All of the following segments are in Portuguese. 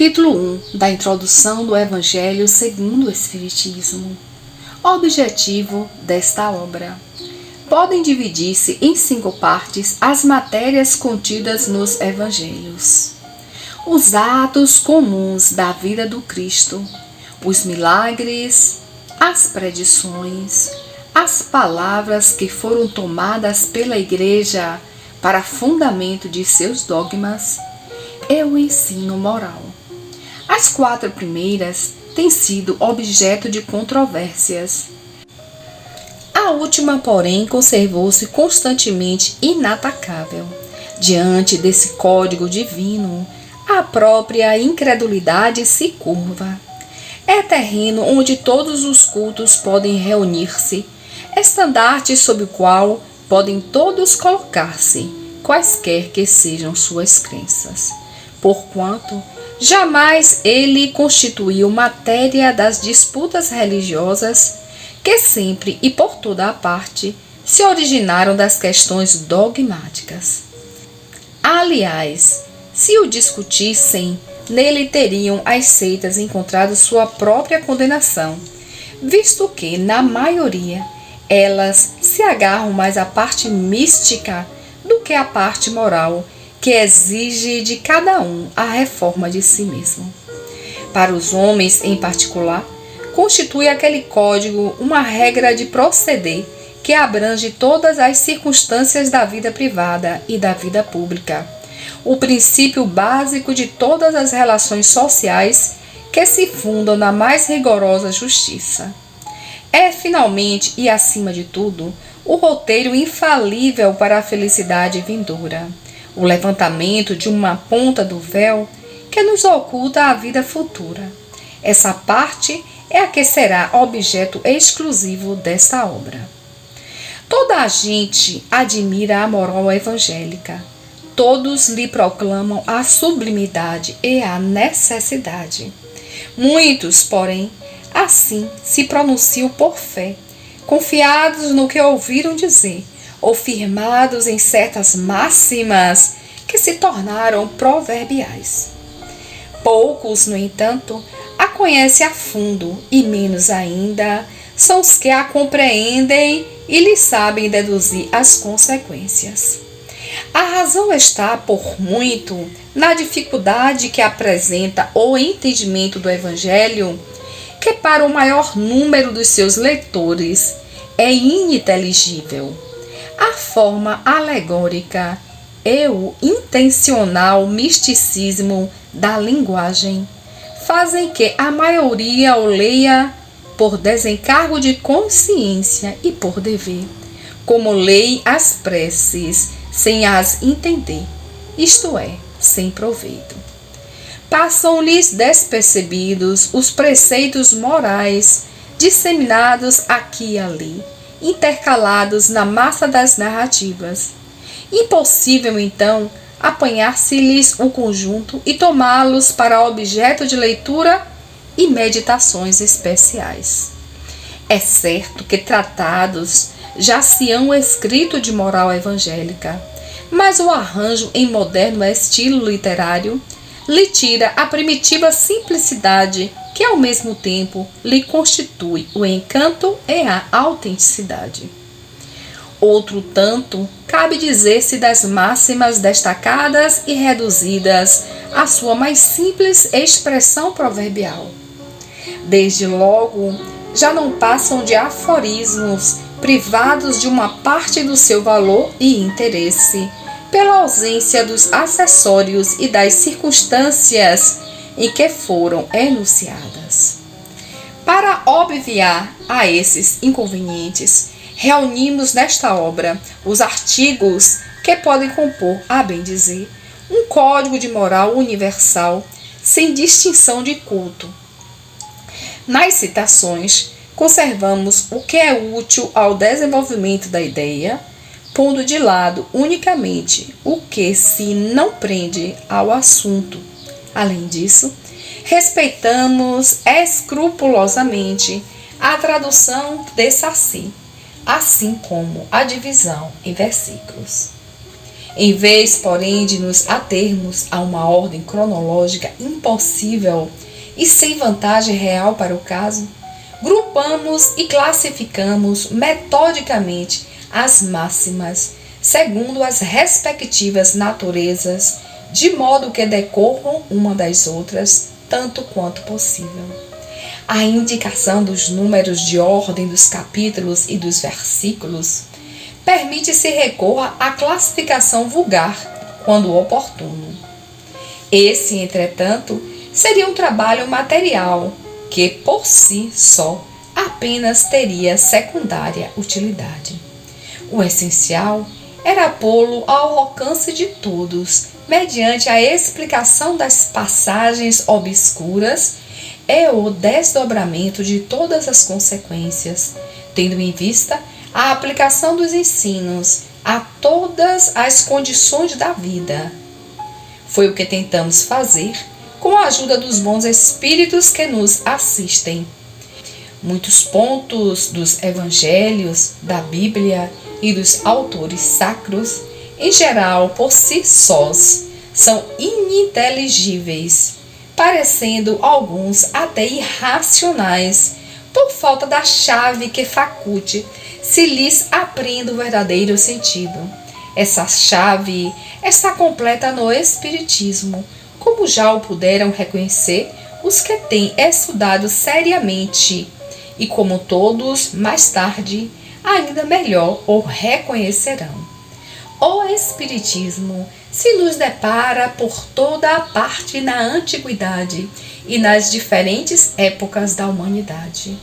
Capítulo 1 da introdução do Evangelho segundo o Espiritismo. Objetivo desta obra. Podem dividir-se em 5 partes as matérias contidas nos Evangelhos: os atos comuns da vida do Cristo, os milagres, as predições, as palavras que foram tomadas pela Igreja para fundamento de seus dogmas e o ensino moral. As 4 primeiras têm sido objeto de controvérsias. A última, porém, conservou-se constantemente inatacável. Diante desse código divino, a própria incredulidade se curva. É terreno onde todos os cultos podem reunir-se, estandarte sob o qual podem todos colocar-se, quaisquer que sejam suas crenças. Porquanto jamais ele constituiu matéria das disputas religiosas que sempre e por toda a parte se originaram das questões dogmáticas. Aliás, se o discutissem, nele teriam as seitas encontrado sua própria condenação, visto que, na maioria, elas se agarram mais à parte mística do que à parte moral, que exige de cada um a reforma de si mesmo. Para os homens, em particular, constitui aquele código uma regra de proceder que abrange todas as circunstâncias da vida privada e da vida pública, o princípio básico de todas as relações sociais que se fundam na mais rigorosa justiça. É, finalmente e acima de tudo, o roteiro infalível para a felicidade vindoura, o levantamento de uma ponta do véu que nos oculta a vida futura. Essa parte é a que será objeto exclusivo desta obra. Toda a gente admira a moral evangélica. Todos lhe proclamam a sublimidade e a necessidade. Muitos, porém, assim se pronunciam por fé, confiados no que ouviram dizer, ou firmados em certas máximas que se tornaram proverbiais. Poucos, no entanto, a conhecem a fundo, e menos ainda são os que a compreendem e lhe sabem deduzir as consequências. A razão está, por muito, na dificuldade que apresenta o entendimento do Evangelho, que para o maior número dos seus leitores é ininteligível. A forma alegórica e o intencional misticismo da linguagem fazem que a maioria o leia por desencargo de consciência e por dever, como leem as preces sem as entender, isto é, sem proveito. Passam-lhes despercebidos os preceitos morais disseminados aqui e ali, intercalados na massa das narrativas. Impossível, então, apanhar-se-lhes o conjunto e tomá-los para objeto de leitura e meditações especiais. É certo que tratados já se hão escrito de moral evangélica, mas o arranjo em moderno estilo literário lhe tira a primitiva simplicidade que ao mesmo tempo lhe constitui o encanto e a autenticidade. Outro tanto cabe dizer-se das máximas destacadas e reduzidas à sua mais simples expressão proverbial. Desde logo, já não passam de aforismos privados de uma parte do seu valor e interesse, pela ausência dos acessórios e das circunstâncias em que foram enunciadas. Para obviar a esses inconvenientes, reunimos nesta obra os artigos que podem compor, a bem dizer, um código de moral universal sem distinção de culto. Nas citações, conservamos o que é útil ao desenvolvimento da ideia, pondo de lado unicamente o que se não prende ao assunto. Além disso, respeitamos escrupulosamente a tradução de Saci, assim como a divisão em versículos. Em vez, porém, de nos atermos a uma ordem cronológica impossível e sem vantagem real para o caso, grupamos e classificamos metodicamente as máximas segundo as respectivas naturezas, de modo que decorram uma das outras tanto quanto possível. A indicação dos números de ordem dos capítulos e dos versículos permite-se recorra à classificação vulgar, quando oportuno. Esse, entretanto, seria um trabalho material que, por si só, apenas teria secundária utilidade. O essencial era pô-lo ao alcance de todos, mediante a explicação das passagens obscuras e o desdobramento de todas as consequências, tendo em vista a aplicação dos ensinos a todas as condições da vida. Foi o que tentamos fazer com a ajuda dos bons espíritos que nos assistem. Muitos pontos dos evangelhos, da Bíblia e dos autores sacros, em geral por si sós, são ininteligíveis, parecendo alguns até irracionais, por falta da chave que faculte se lhes apreenda o verdadeiro sentido. Essa chave está completa no Espiritismo, como já o puderam reconhecer os que têm estudado seriamente, e como todos, mais tarde, ainda melhor o reconhecerão. O Espiritismo se nos depara por toda a parte na antiguidade e nas diferentes épocas da humanidade.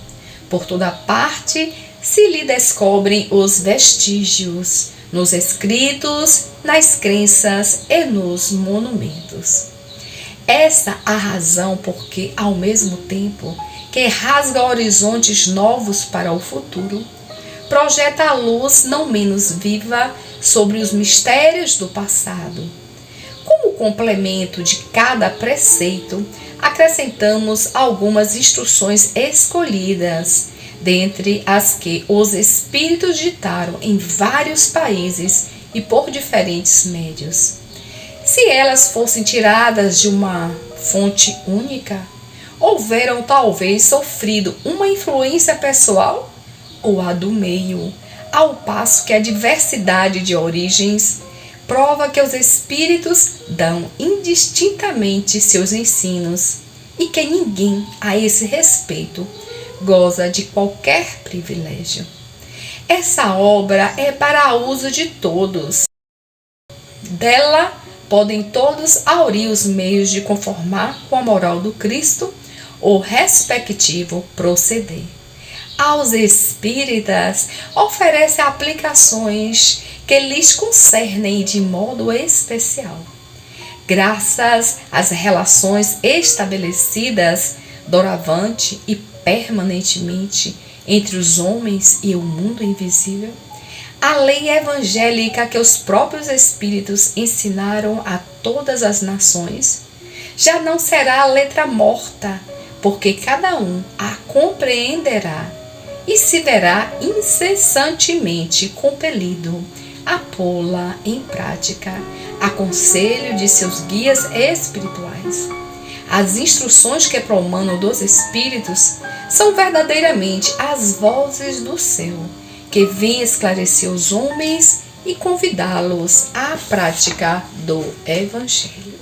Por toda parte se lhe descobrem os vestígios, nos escritos, nas crenças e nos monumentos. Essa a razão porque, ao mesmo tempo que rasga horizontes novos para o futuro, projeta a luz não menos viva sobre os mistérios do passado. Como complemento de cada preceito, acrescentamos algumas instruções escolhidas, dentre as que os espíritos ditaram em vários países e por diferentes médios. Se elas fossem tiradas de uma fonte única, houveram talvez sofrido uma influência pessoal ou a do meio, ao passo que a diversidade de origens prova que os espíritos dão indistintamente seus ensinos e que ninguém, a esse respeito, goza de qualquer privilégio. Essa obra é para uso de todos. Dela podem todos aurir os meios de conformar com a moral do Cristo o respectivo proceder. Aos espíritas oferece aplicações que lhes concernem de modo especial. Graças às relações estabelecidas doravante e permanentemente entre os homens e o mundo invisível, a lei evangélica que os próprios espíritos ensinaram a todas as nações já não será letra morta, porque cada um a compreenderá e se verá incessantemente compelido a pô-la em prática, a conselho de seus guias espirituais. As instruções que promanam dos espíritos são verdadeiramente as vozes do céu, que vêm esclarecer os homens e convidá-los à prática do Evangelho.